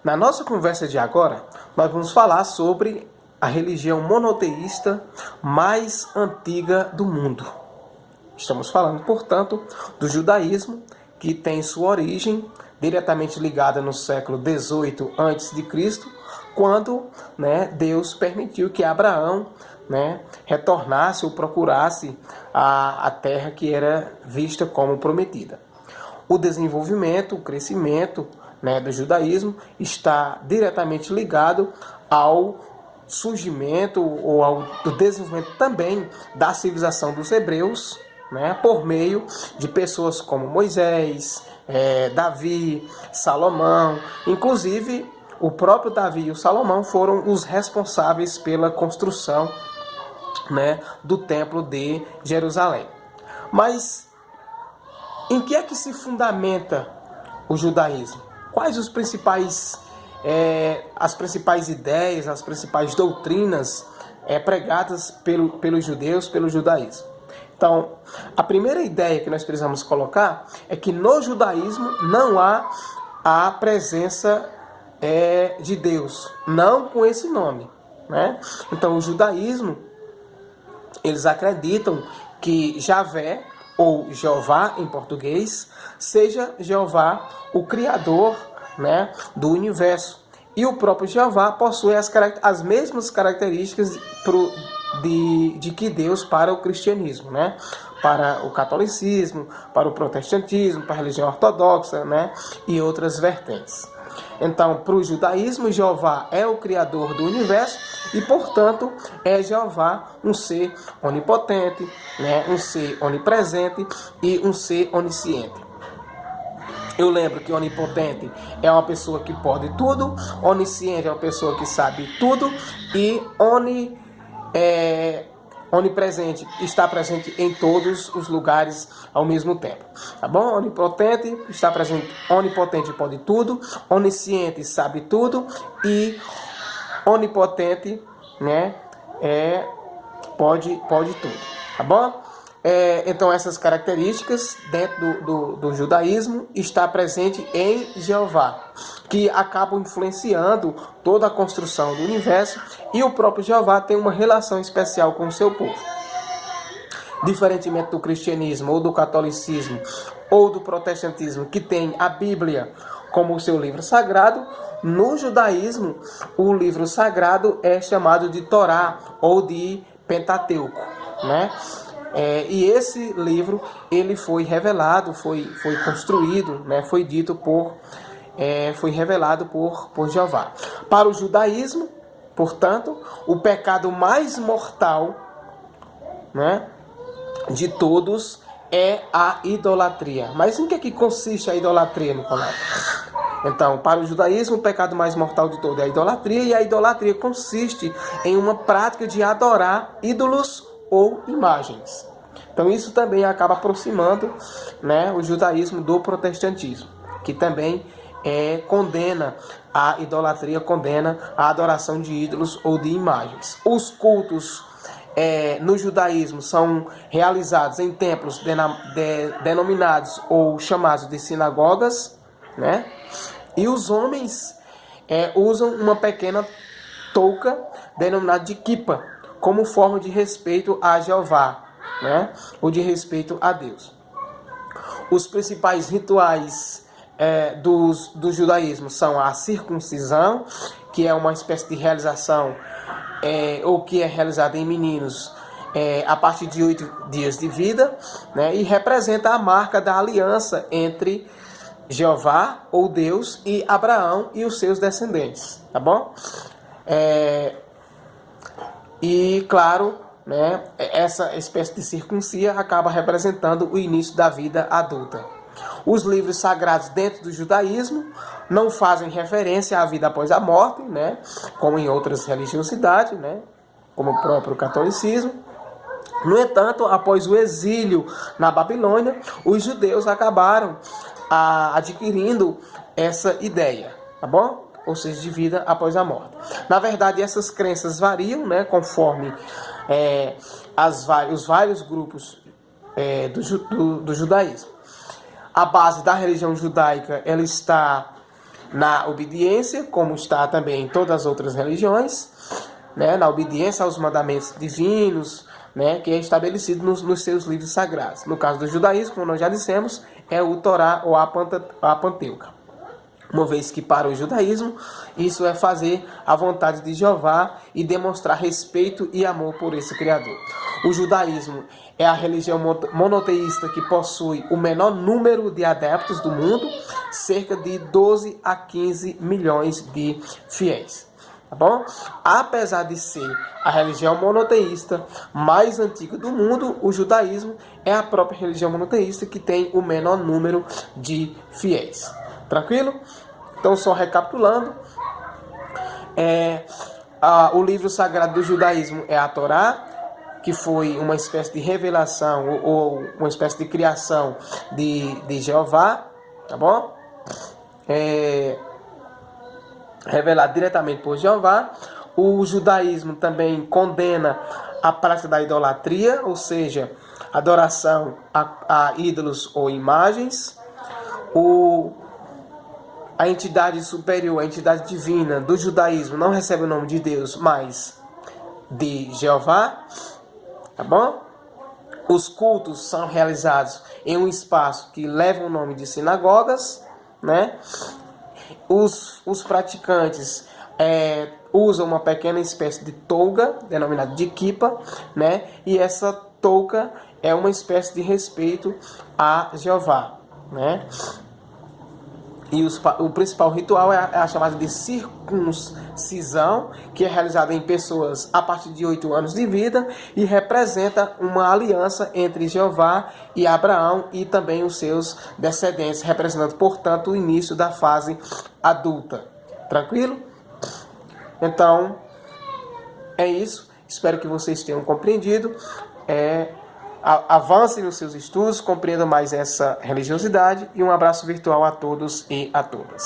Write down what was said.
Na nossa conversa de agora, nós vamos falar sobre a religião monoteísta mais antiga do mundo. Estamos falando, portanto, do judaísmo, que tem sua origem diretamente ligada no século XVIII a.C., quando Deus permitiu que Abraão retornasse ou procurasse a terra que era vista como prometida. O desenvolvimento, o crescimento do judaísmo está diretamente ligado ao surgimento ou do desenvolvimento também da civilização dos hebreus, por meio de pessoas como Moisés, Davi, Salomão. Inclusive, o próprio Davi e o Salomão foram os responsáveis pela construção do Templo de Jerusalém. Mas em que é que se fundamenta o judaísmo? Quais as principais ideias, as principais doutrinas pregadas pelos judeus, pelo judaísmo? Então, a primeira ideia que nós precisamos colocar é que no judaísmo não há a presença de Deus, não com esse nome. Então, o judaísmo, eles acreditam que Javé, ou Jeová em português, seja Jeová o Criador do universo. E o próprio Jeová possui as mesmas características de que Deus para o cristianismo, para o catolicismo, para o protestantismo, para a religião ortodoxa, e outras vertentes. Então, para o judaísmo, Jeová é o Criador do universo e, portanto, é Jeová um ser onipotente, um ser onipresente e um ser onisciente. Eu lembro que onipotente é uma pessoa que pode tudo, onisciente é uma pessoa que sabe tudo e onipresente está presente em todos os lugares ao mesmo tempo, tá bom? Onipotente está presente, onipotente pode tudo, onisciente sabe tudo e onipotente, pode tudo, tá bom? Então essas características dentro do judaísmo está presente em Jeová, que acabam influenciando toda a construção do universo, e o próprio Jeová tem uma relação especial com o seu povo. Diferentemente do cristianismo, ou do catolicismo, ou do protestantismo, que tem a Bíblia como o seu livro sagrado, no judaísmo o livro sagrado é chamado de Torá ou de Pentateuco, e esse livro ele foi revelado, foi construído, foi revelado por Jeová. Para o judaísmo, portanto, o pecado mais mortal, de todos é a idolatria. Mas em que consiste a idolatria, Nicolau? Então, para o judaísmo, o pecado mais mortal de todos é a idolatria, e a idolatria consiste em uma prática de adorar ídolos ou imagens. Então isso também acaba aproximando o judaísmo do protestantismo, que também condena a idolatria, condena a adoração de ídolos ou de imagens. Os cultos no judaísmo são realizados em templos denominados ou chamados de sinagogas, e os homens usam uma pequena touca denominada de kippah, como forma de respeito a Jeová, ou de respeito a Deus. Os principais rituais do judaísmo são a circuncisão, que é uma espécie de realização, ou que é realizada em meninos a partir de 8 dias de vida, e representa a marca da aliança entre Jeová, ou Deus, e Abraão e os seus descendentes, tá bom? E, claro, essa espécie de circuncia acaba representando o início da vida adulta. Os livros sagrados dentro do judaísmo não fazem referência à vida após a morte, como em outras religiosidades, como o próprio catolicismo. No entanto, após o exílio na Babilônia, os judeus acabaram adquirindo essa ideia, tá bom? Ou seja, de vida após a morte. Na verdade, essas crenças variam, conforme os vários grupos do judaísmo. A base da religião judaica ela está na obediência, como está também em todas as outras religiões, né, na obediência aos mandamentos divinos, né, que é estabelecido nos seus livros sagrados. No caso do judaísmo, como nós já dissemos, é o Torá ou a Pentateuca. Uma vez que para o judaísmo, isso é fazer a vontade de Jeová e demonstrar respeito e amor por esse Criador. O judaísmo é a religião monoteísta que possui o menor número de adeptos do mundo, cerca de 12 a 15 milhões de fiéis. Tá bom? Apesar de ser a religião monoteísta mais antiga do mundo, o judaísmo é a própria religião monoteísta que tem o menor número de fiéis. Tranquilo? Então, só recapitulando, o livro sagrado do judaísmo é a Torá, que foi uma espécie de revelação ou uma espécie de criação de Jeová, tá bom? Revelado diretamente por Jeová. O judaísmo também condena a prática da idolatria, ou seja, adoração a ídolos ou imagens. A entidade superior, a entidade divina do judaísmo não recebe o nome de Deus, mas de Jeová, tá bom? Os cultos são realizados em um espaço que leva o nome de sinagogas, né? Os praticantes usam uma pequena espécie de touca, denominada de kippah, né? E essa touca é uma espécie de respeito a Jeová, né? E o principal ritual é a chamada de circuncisão, que é realizada em pessoas a partir de 8 anos de vida e representa uma aliança entre Jeová e Abraão e também os seus descendentes, representando, portanto, o início da fase adulta. Tranquilo? Então, é isso. Espero que vocês tenham compreendido. Avancem nos seus estudos, compreendam mais essa religiosidade e um abraço virtual a todos e a todas.